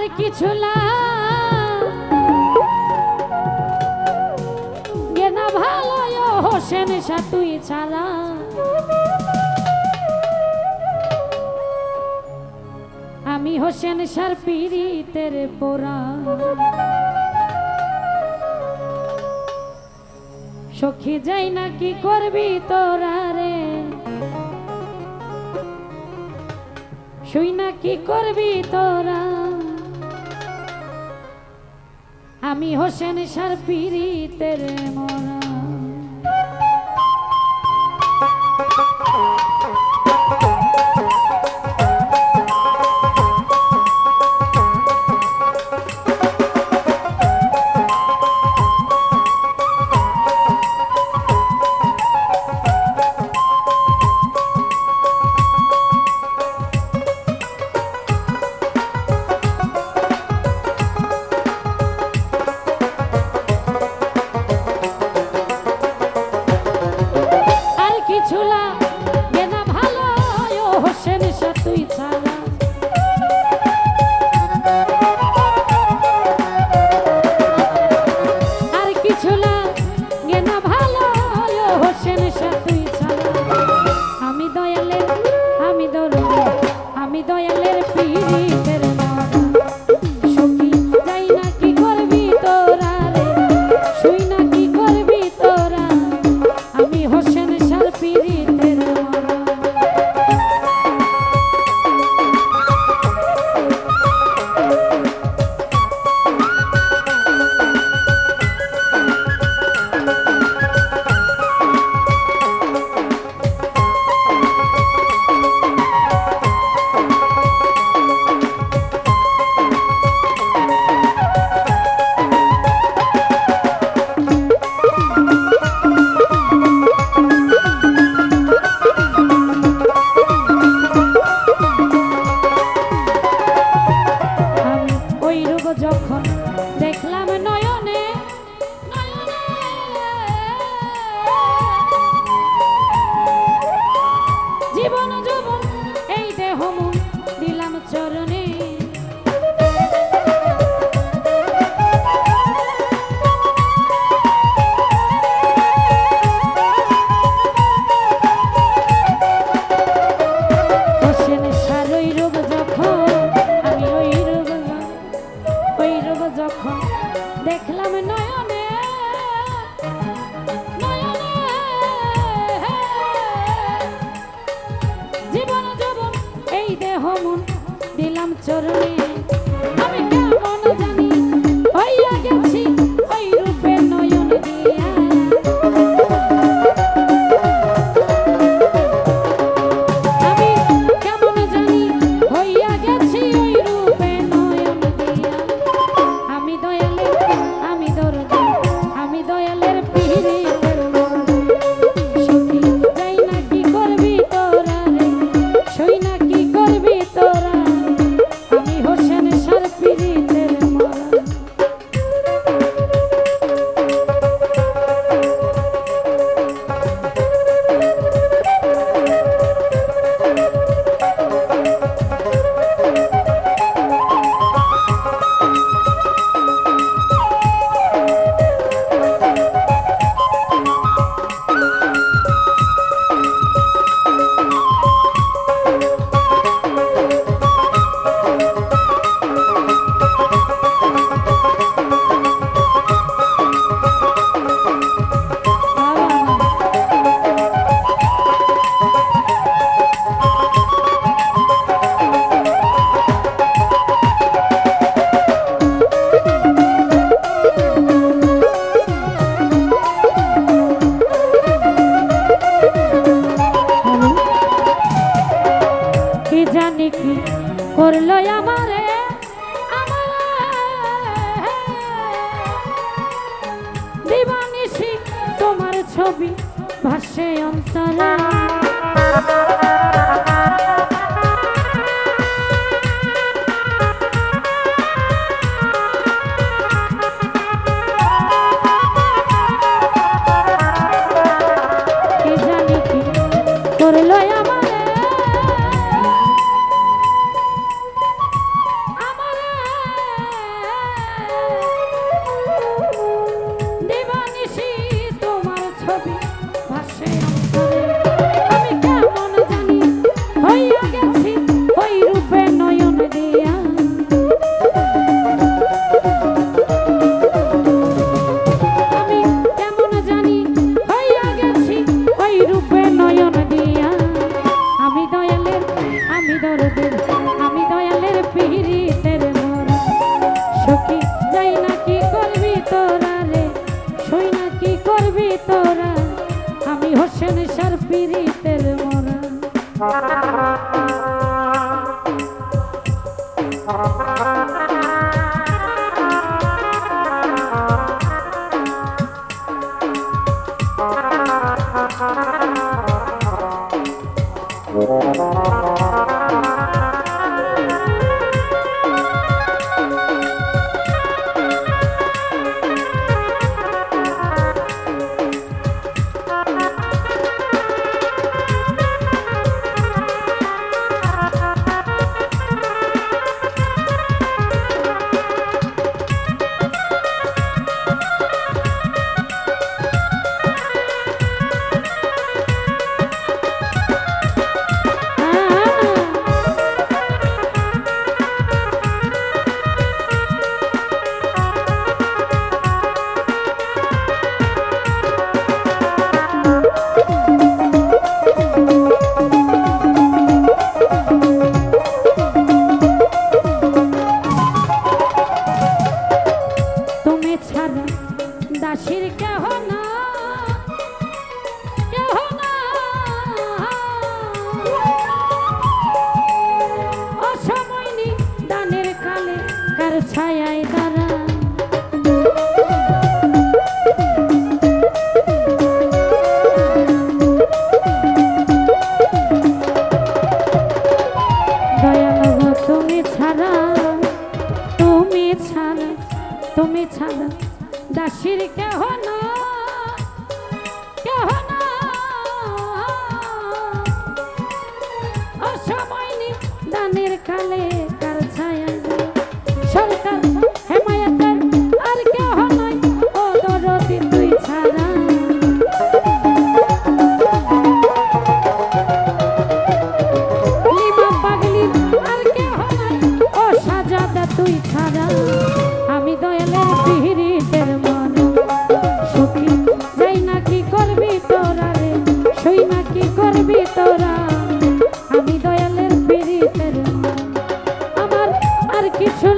আর কিছু লাগে না ভালো হোসেন শাহ তুই ছাড়া। আমি হোসেন শাহর পীড়িতের পোড়া, সখী যাই না কি করবি তোরা রে, শুই না কি করবি তোরা। আমি হোসেন শাহর পীড়িতের মোরা। যখন দেখলাম নয়নে জীবন যৌবন এই দেহ মন দিলাম চরণে। হোসেন শাহর ওই রূপ যখন আমি ওই রূপ যখন দেখলাম নয়নে জীবন যৌবন এই দেহ মন দিলাম চরণে। আমি কেমন জানি হইয়া গেছি ওই রূপে নয়ন দিয়া, আমি কেমন জানি হইয়া গেছি ওই রূপে নয়ন দিয়া। আমি দয়ালের আমি দরদি আমি দয়ালের পীড়িতের মোরা, সখী যাই না কি করবি তোরা রে, শুই না কি করবি তোরা। আমি হোসেন শাহর পীড়িতের মোরা। কি জানি কি করলো আমারে দিবানিশি তোমার ছবি ভাসে অন্তরে। কি জানি কি করলো আমারে দাসীর কেহ না, কেহ না, অসময়নি দানের কালে কার ছায়ায় দাঁড়া। দয়াল গো তুমি ছাড়া, তুমি ছাড়া, তুমি ছাড়া দাসীর কেহ না, কেহ না, অসময়নি দানের কালে কার ছায়া। সরকার হেমায়েতের আর কেহ নাই, ও দরদি তুই ছাড়া। লিমা পাগলি আর কেহ নাই, ও সাজাদা তুই ছাড়া। আমি দয়ালের পিরিতের মনে সুখী যাই না, কি করবি তোরা রে, সই না কি করবি তোরা। আমি দয়ালের পিরিতের আমার আর কিছু